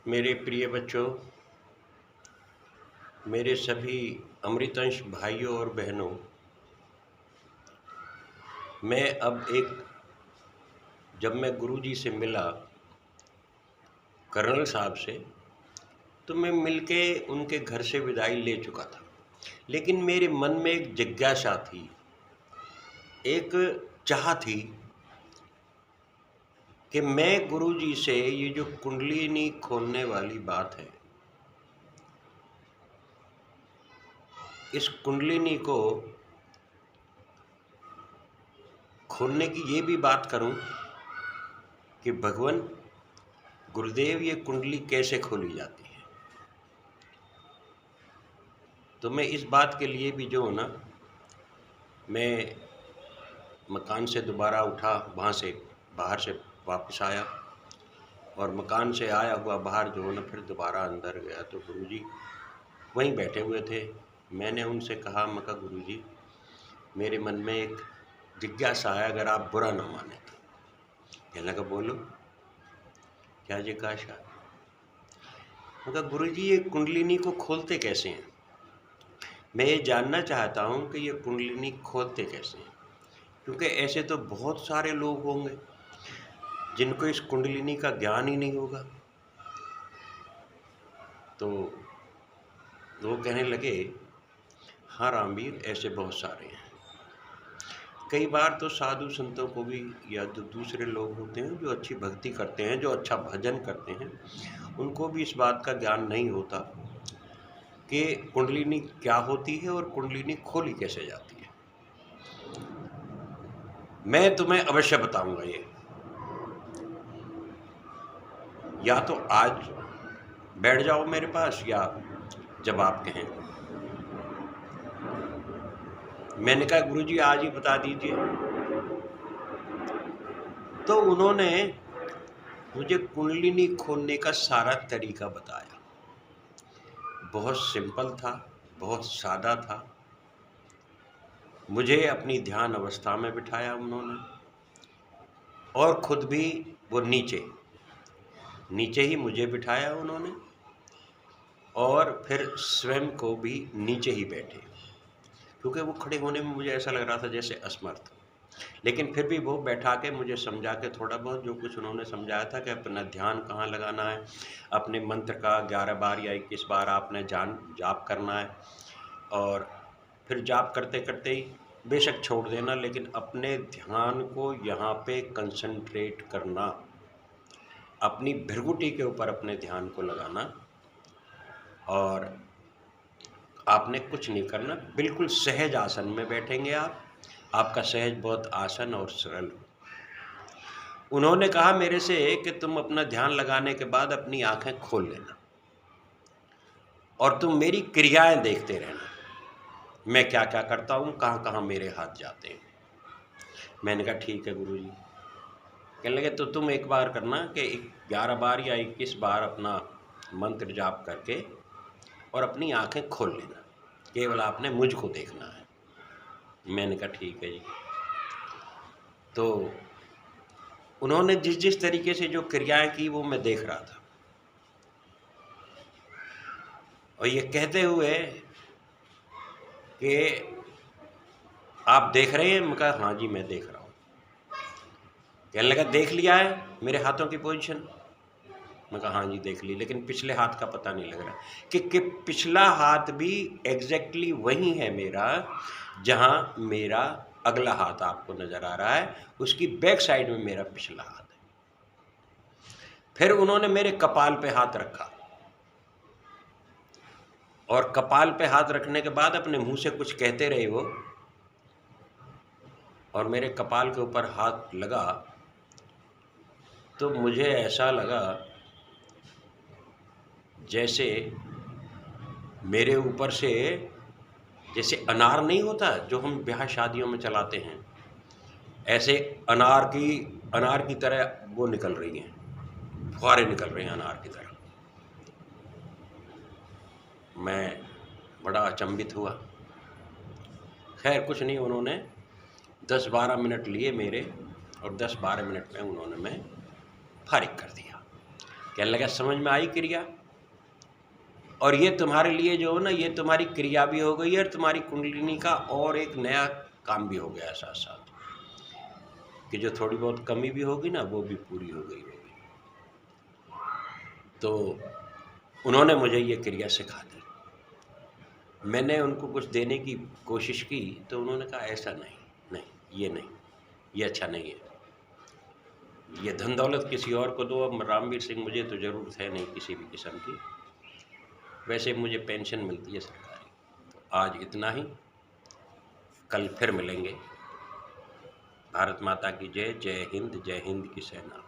मेरे प्रिय बच्चों, मेरे सभी अमृतंश भाइयों और बहनों, जब मैं गुरुजी से मिला, कर्नल साहब से, तो मैं मिलके उनके घर से विदाई ले चुका था। लेकिन मेरे मन में एक जिज्ञासा थी, एक चाह थी कि मैं गुरुजी से ये जो कुंडलिनी खोलने वाली बात है, इस कुंडलिनी को खोलने की ये भी बात करूं कि भगवान गुरुदेव ये कुंडली कैसे खोली जाती है। तो मैं इस बात के लिए भी जो ना, मैं मकान से दोबारा उठा, वहाँ से बाहर से वापस आया और मकान से आया हुआ बाहर जो ना फिर दोबारा अंदर गया तो गुरुजी वहीं बैठे हुए थे। मैंने उनसे कहा, मैं कहा गुरुजी, मेरे मन में एक जिज्ञासा है, अगर आप बुरा ना माने तो। कहने लगा, बोलो क्या जिज्ञासा है। मैं कहा गुरुजी, ये कुंडलिनी को खोलते कैसे हैं? मैं ये जानना चाहता हूँ कि ये कुंडलिनी खोलते कैसे हैं, क्योंकि ऐसे तो बहुत सारे लोग होंगे जिनको इस कुंडलिनी का ज्ञान ही नहीं होगा। तो वो कहने लगे, हाँ रामवीर, ऐसे बहुत सारे हैं। कई बार तो साधु संतों को भी, या जो दूसरे लोग होते हैं जो अच्छी भक्ति करते हैं, जो अच्छा भजन करते हैं, उनको भी इस बात का ज्ञान नहीं होता कि कुंडलिनी क्या होती है और कुंडलिनी खोली कैसे जाती है। मैं तुम्हें अवश्य बताऊंगा ये, या तो आज बैठ जाओ मेरे पास या जब आप कहें। मैंने कहा गुरुजी आज ही बता दीजिए। तो उन्होंने मुझे कुंडलिनी खोलने का सारा तरीका बताया। बहुत सिंपल था, बहुत सादा था। मुझे अपनी ध्यान अवस्था में बिठाया उन्होंने, और खुद भी वो नीचे ही मुझे बिठाया उन्होंने, और फिर स्वयं को भी नीचे ही बैठे, क्योंकि वो खड़े होने में मुझे ऐसा लग रहा था जैसे असमर्थ। लेकिन फिर भी वो बैठा के मुझे समझा के, थोड़ा बहुत जो कुछ उन्होंने समझाया था कि अपना ध्यान कहाँ लगाना है, अपने मंत्र का 11 बार या 21 बार आपने जाप करना है, और फिर जाप करते करते ही बेशक छोड़ देना, लेकिन अपने ध्यान को यहाँ पे कंसंट्रेट करना, अपनी भृगुटी के ऊपर अपने ध्यान को लगाना, और आपने कुछ नहीं करना, बिल्कुल सहज आसन में बैठेंगे आप। आपका सहज बहुत आसन और सरल हो। उन्होंने कहा मेरे से कि तुम अपना ध्यान लगाने के बाद अपनी आंखें खोल लेना और तुम मेरी क्रियाएं देखते रहना, मैं क्या क्या करता हूँ, कहाँ कहाँ मेरे हाथ जाते हैं। मैंने कहा ठीक है गुरुजी। कहने लगे तो तुम एक बार करना कि 11 बार या 21 बार अपना मंत्र जाप करके और अपनी आंखें खोल लेना, केवल आपने मुझको देखना है। मैंने कहा ठीक है जी। तो उन्होंने जिस जिस तरीके से जो क्रियाएं की वो मैं देख रहा था, और ये कहते हुए कि आप देख रहे हैं? मैं कहा हाँ जी मैं देख रहा हूँ। कहने लगा देख लिया है मेरे हाथों की पोजीशन? मैं कहा हाँ जी देख ली, लेकिन पिछले हाथ का पता नहीं लग रहा कि पिछला हाथ भी एग्जैक्टली वही है मेरा जहाँ मेरा अगला हाथ आपको नज़र आ रहा है, उसकी बैक साइड में मेरा पिछला हाथ है। फिर उन्होंने मेरे कपाल पे हाथ रखा, और कपाल पे हाथ रखने के बाद अपने मुंह से कुछ कहते रहे वो, और मेरे कपाल के ऊपर हाथ लगा तो मुझे ऐसा लगा जैसे मेरे ऊपर से, जैसे अनार नहीं होता जो हम ब्याह शादियों में चलाते हैं, ऐसे अनार की तरह वो निकल रही हैं, फुहारे निकल रहे हैं अनार की तरह। मैं बड़ा अचंभित हुआ। खैर कुछ नहीं, उन्होंने 10-12 मिनट लिए मेरे, और 10-12 मिनट में उन्होंने मैं फारिग कर दिया। कहने लगा समझ में आई क्रिया, और ये तुम्हारे लिए जो है ना, ये तुम्हारी क्रिया भी हो गई है और तुम्हारी कुंडलिनी का और एक नया काम भी हो गया साथ साथ, कि जो थोड़ी बहुत कमी भी होगी ना वो भी पूरी हो गई होगी। तो उन्होंने मुझे ये क्रिया सिखा दी। मैंने उनको कुछ देने की कोशिश की तो उन्होंने कहा ऐसा नहीं, नहीं, ये नहीं, ये अच्छा नहीं है, ये धन दौलत किसी और को दो। अब रामवीर सिंह, मुझे तो ज़रूरत है नहीं किसी भी किस्म की, वैसे मुझे पेंशन मिलती है सरकारी। तो आज इतना ही, कल फिर मिलेंगे। भारत माता की जय। जय हिंद की सेना।